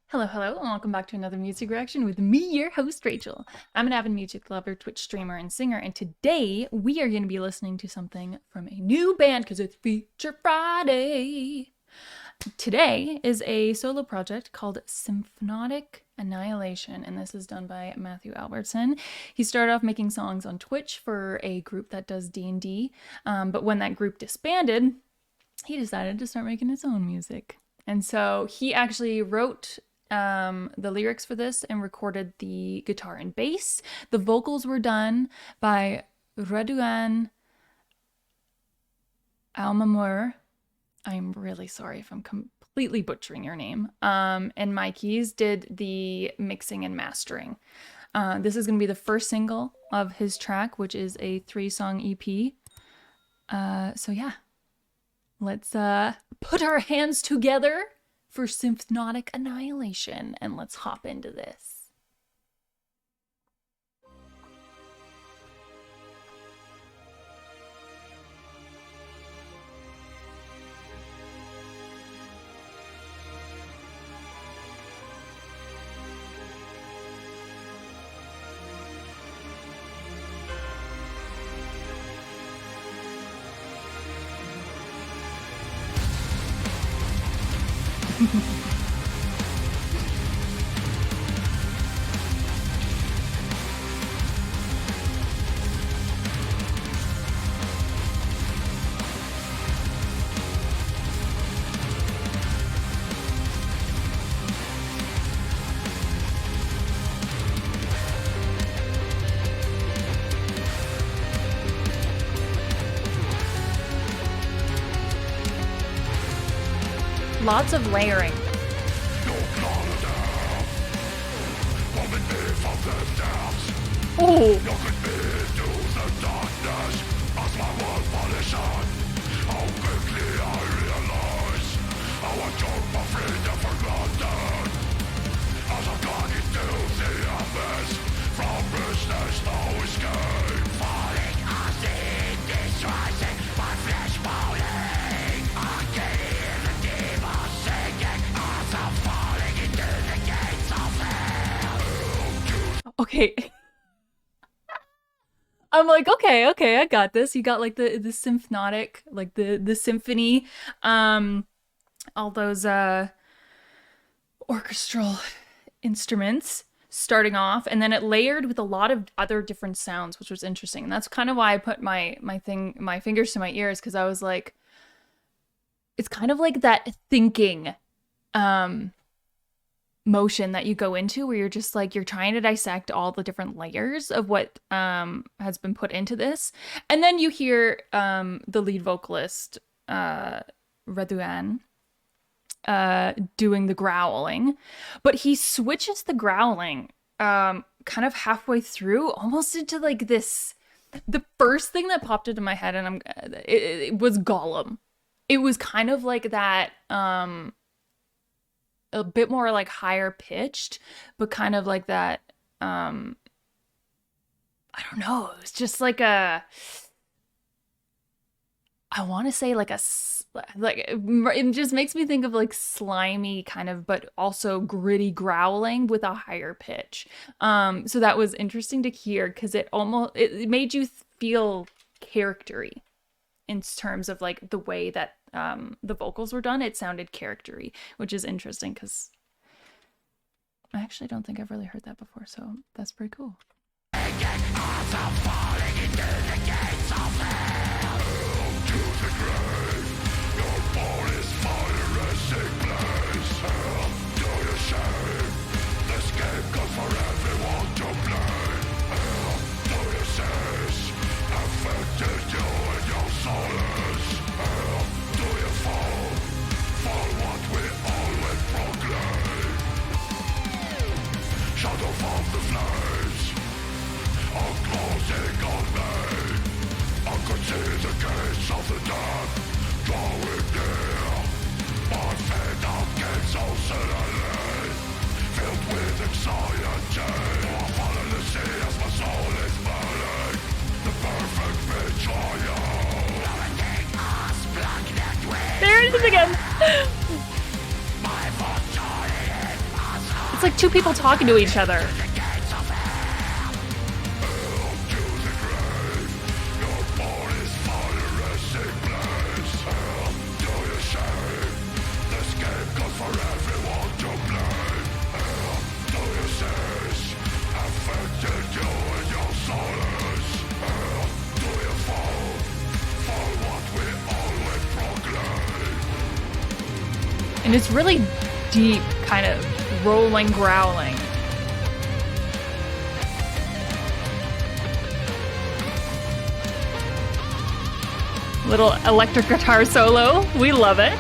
Hello, hello, and welcome back to another music reaction with me, your host, Rachel. I'm an avid music lover, Twitch streamer, and singer, and today we are going to be listening to something from a new band because it's Feature Friday. Today is a solo project called Symphonic Annihilation, and this is done by Matthew Albertson. He started off making songs on Twitch for a group that does D&D, but when that group disbanded, he decided to start making his own music. And so he actually wrote the lyrics for this and recorded the guitar and bass. The vocals were done by Raduan Almamur. I'm really sorry if I'm completely butchering your name. And Mike Keys did the mixing and mastering. This is going to be the first single of his track, which is a 3-song EP. So yeah, let's put our hands together for Symphonic Annihilation, and let's hop into this. Lots of layering. Oh! Okay. I'm like, okay, I got this. You got like the symphonic, like the symphony, all those orchestral instruments starting off, and then it layered with a lot of other different sounds, which was interesting. And that's kind of why I put my fingers to my ears, because I was like, it's kind of like that thinking motion that you go into where you're just like, you're trying to dissect all the different layers of what has been put into this. And then you hear the lead vocalist, Raduan, doing the growling, but he switches the growling kind of halfway through, almost into like this. The first thing that popped into my head, and it was Gollum. It was kind of like that, a bit more like higher pitched, but kind of like that, I don't know, it was just like I want to say like it just makes me think of like slimy kind of, but also gritty growling with a higher pitch. So that was interesting to hear, because it made you feel charactery in terms of like the way that the vocals were done. It sounded charactery, which is interesting because I actually don't think I've really heard that before, so that's pretty cool. I could see like two people talking to each other. And it's really deep, kind of rolling, growling. Little electric guitar solo. We love it.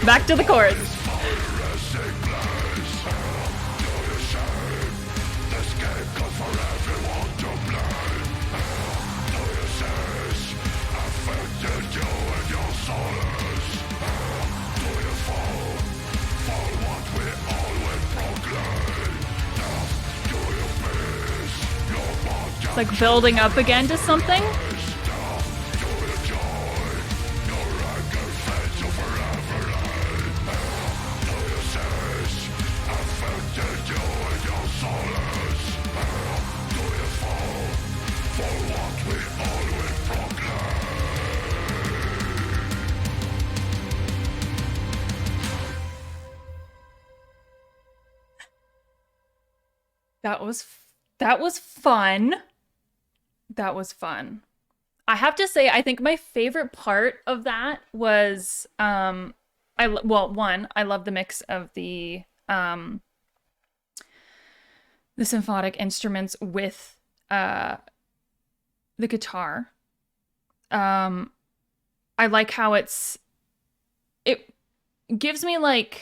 Back to the chorus. It's like building up again to something. That was fun. That was fun. I have to say, I think my favorite part of that was, I love the mix of the symphonic instruments with the guitar. I like how it gives me like,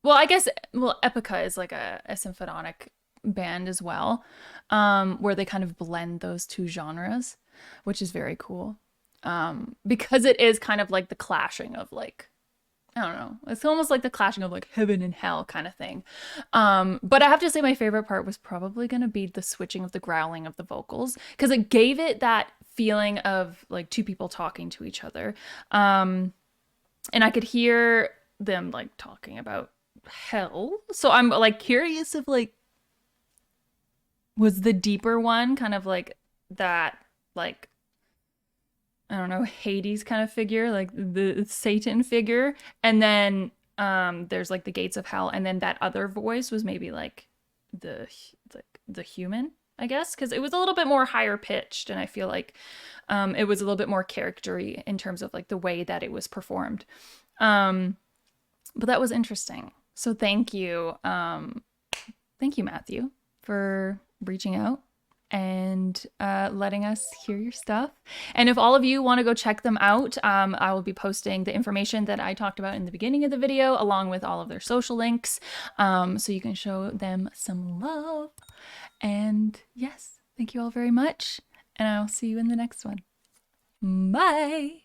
Epica is like a symphonic band as well, where they kind of blend those two genres, which is very cool, because it is kind of like the clashing of like, I don't know, it's almost like the clashing of like heaven and hell kind of thing. But I have to say my favorite part was probably going to be the switching of the growling of the vocals, because it gave it that feeling of like two people talking to each other, and I could hear them like talking about hell, so I'm like curious if like, was the deeper one kind of like that, like, I don't know, Hades kind of figure, like the Satan figure, and then there's like the gates of hell, and then that other voice was maybe like the human, I guess, because it was a little bit more higher pitched, and I feel like it was a little bit more character-y in terms of like the way that it was performed. But that was interesting. So thank you, Matthew, for reaching out and letting us hear your stuff. And if all of you want to go check them out, I will be posting the information that I talked about in the beginning of the video, along with all of their social links, so you can show them some love. And yes, thank you all very much, and I'll see you in the next one. Bye!